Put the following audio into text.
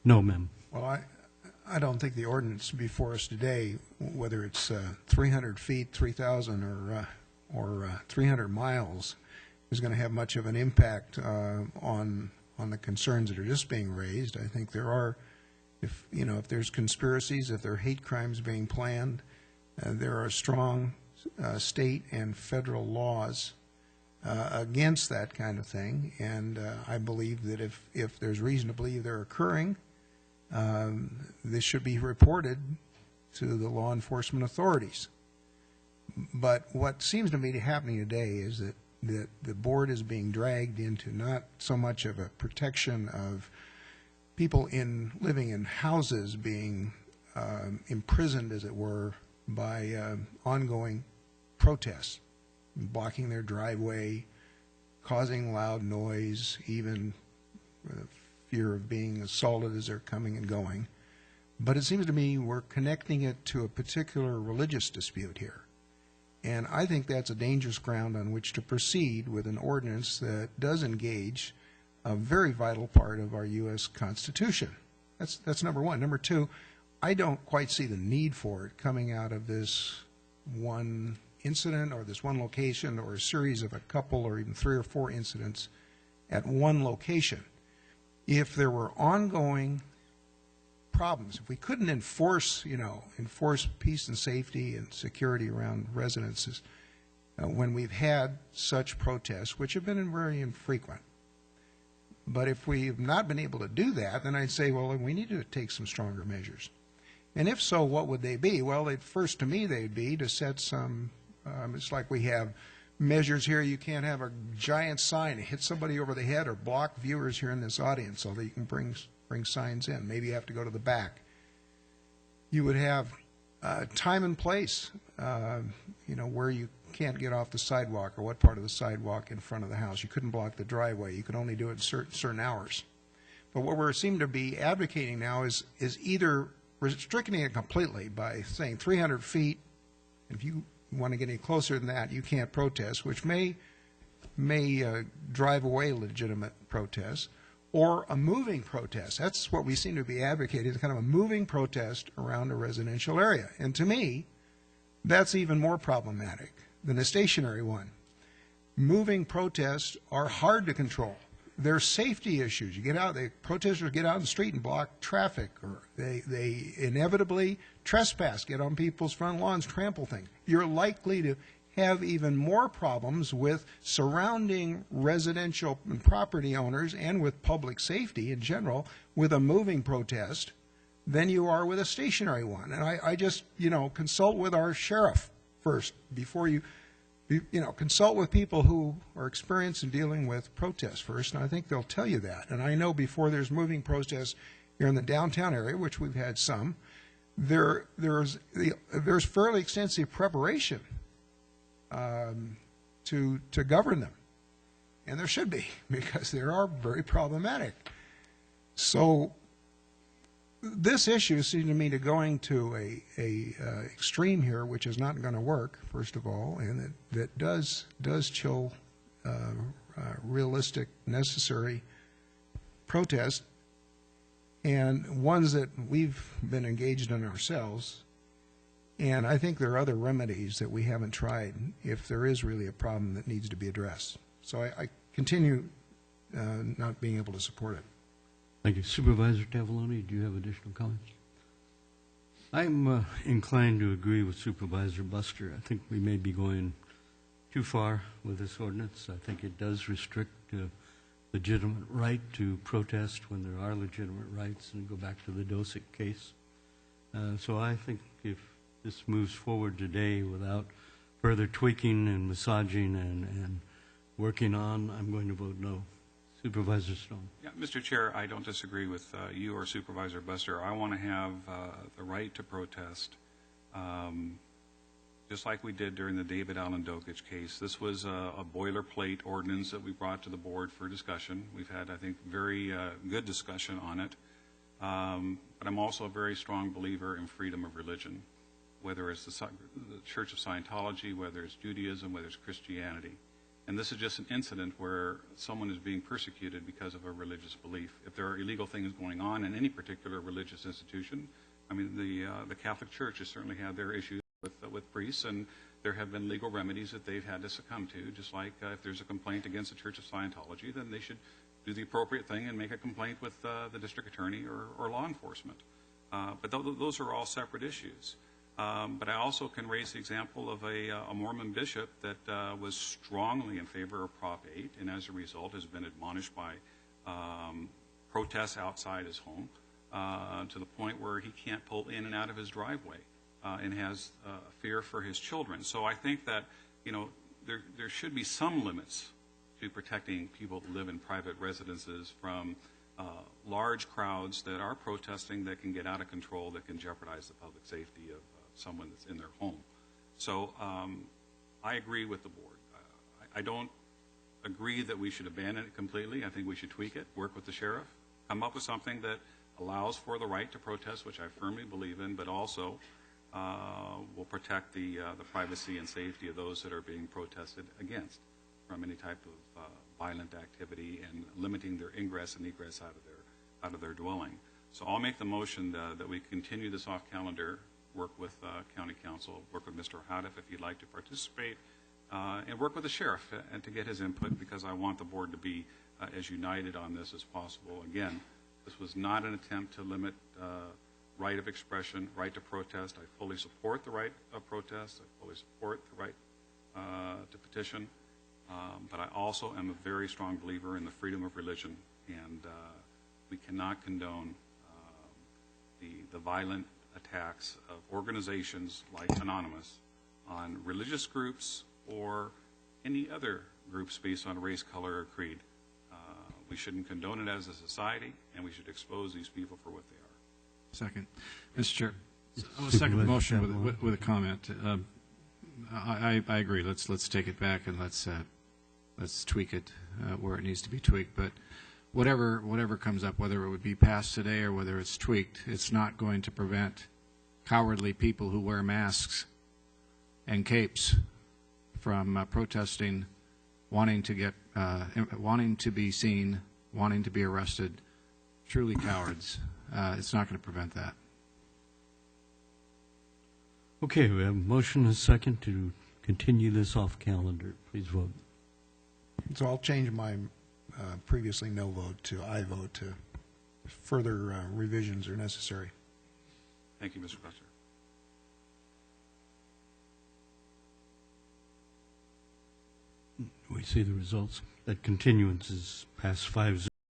No, ma'am. Well, I don't think the ordinance before us today, whether it's 300 feet, 3,000, or 300 miles, is going to have much of an impact on the concerns that are just being raised. I think there are, if there's conspiracies, if there are hate crimes being planned, there are strong state and federal laws against that kind of thing, and I believe that if there's reason to believe they're occurring, this should be reported to the law enforcement authorities. But what seems to be happening today is that the board is being dragged into not so much of a protection of people living in houses being imprisoned, as it were, by ongoing protests, blocking their driveway, causing loud noise, even fear of being assaulted as they're coming and going. But it seems to me we're connecting it to a particular religious dispute here. And I think that's a dangerous ground on which to proceed with an ordinance that does engage a very vital part of our U.S. Constitution. That's number one. Number two, I don't quite see the need for it coming out of this one incident or this one location or a series of a couple or even 3 or 4 incidents at one location. If there were ongoing problems, if we couldn't enforce peace and safety and security around residences when we've had such protests, which have been very infrequent, but if we've not been able to do that, then I'd say, well, we need to take some stronger measures. And if so, what would they be? Well, first to me, they'd be to set some, it's like we have measures here. You can't have a giant sign hit somebody over the head or block viewers here in this audience, although you can bring signs in. Maybe you have to go to the back. You would have time and place, where you can't get off the sidewalk or what part of the sidewalk in front of the house. You couldn't block the driveway. You could only do it at certain hours. But what we seem to be advocating now is either restricting it completely by saying 300 feet. If you want to get any closer than that, you can't protest, which may drive away legitimate protests, or a moving protest. That's what we seem to be advocating, kind of a moving protest around a residential area. And to me, that's even more problematic than a stationary one. Moving protests are hard to control. There's safety issues. Protesters get out in the street and block traffic, or they inevitably trespass, get on people's front lawns, trample things. You're likely to have even more problems with surrounding residential and property owners and with public safety in general with a moving protest than you are with a stationary one. And I just, consult with our sheriff first before you consult with people who are experienced in dealing with protests first, and I think they'll tell you that. And I know before there's moving protests here in the downtown area, which we've had some, there's fairly extensive preparation to govern them, and there should be, because they are very problematic. So this issue seems to me to going to a extreme here, which is not going to work, first of all, and that does chill realistic, necessary protest, and ones that we've been engaged in ourselves. And I think there are other remedies that we haven't tried if there is really a problem that needs to be addressed. So I continue not being able to support it. Thank you. Supervisor Tavallone, do you have additional comments? I'm inclined to agree with Supervisor Buster. I think we may be going too far with this ordinance. I think it does restrict legitimate right to protest when there are legitimate rights, and go back to the Dosick case. So I think if this moves forward today without further tweaking and massaging and working on, I'm going to vote no. Supervisor Stone. Yeah, Mr. Chair, I don't disagree with you or Supervisor Buster. I want to have the right to protest, just like we did during the David Allen Dokich case. This was a boilerplate ordinance that we brought to the board for discussion. We've had, I think, very good discussion on it. But I'm also a very strong believer in freedom of religion, whether it's the Church of Scientology, whether it's Judaism, whether it's Christianity. And this is just an incident where someone is being persecuted because of a religious belief. If there are illegal things going on in any particular religious institution, I mean, the Catholic Church has certainly had their issues with priests, and there have been legal remedies that they've had to succumb to, just like if there's a complaint against the Church of Scientology, then they should do the appropriate thing and make a complaint with the district attorney or law enforcement. But those are all separate issues. But I also can raise the example of a Mormon bishop that was strongly in favor of Prop 8, and as a result has been admonished by protests outside his home to the point where he can't pull in and out of his driveway and has fear for his children. So I think that, there should be some limits to protecting people who live in private residences from large crowds that are protesting that can get out of control, that can jeopardize the public safety of someone that's in their home. So I agree with the board. I don't agree that we should abandon it completely. I think we should tweak it, work with the sheriff, come up with something that allows for the right to protest, which I firmly believe in, but also will protect the privacy and safety of those that are being protested against from any type of violent activity, and limiting their ingress and egress out of their dwelling. So I'll make the motion that we continue this off calendar, work with County Council, work with Mr. Houdeff if you'd like to participate, and work with the sheriff and to get his input, because I want the board to be as united on this as possible. Again, this was not an attempt to limit right of expression, right to protest. I fully support the right of protest. I fully support the right to petition. But I also am a very strong believer in the freedom of religion, and we cannot condone the violent attacks of organizations like Anonymous on religious groups or any other groups based on race, color, or creed. We shouldn't condone it as a society, and we should expose these people for what they are. Second. Mr. Chair, I will second the motion with a comment. I agree. Let's take it back and let's tweak it where it needs to be tweaked. But whatever comes up, whether it would be passed today or whether it's tweaked, it's not going to prevent cowardly people who wear masks and capes from protesting, wanting to be seen, wanting to be arrested. Truly cowards. It's not going to prevent that. Okay, we have a motion and a second to continue this off calendar. Please vote. So I'll change my previously no vote to I vote to further revisions are necessary. Thank you, Mr. Buster. We see the results. That continuance is past 5-0.